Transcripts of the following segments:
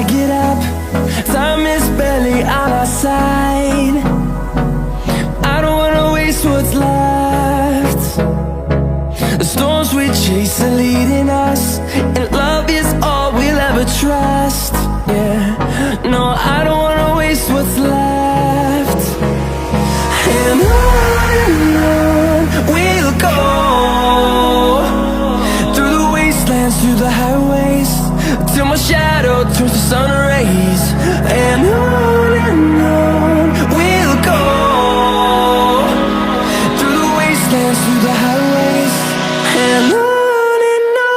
get up, time is barely on our side. I don't wanna waste what's left. The storms we chase are leading us, and love is all we'll ever trust. Yeah, no, I don't wanna waste what's left. And on we'll go, through the wastelands, through the highways, till my shadow turns to sun rays. And on we'll go, through the wastelands, through the highways, and on we'll go.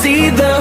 See the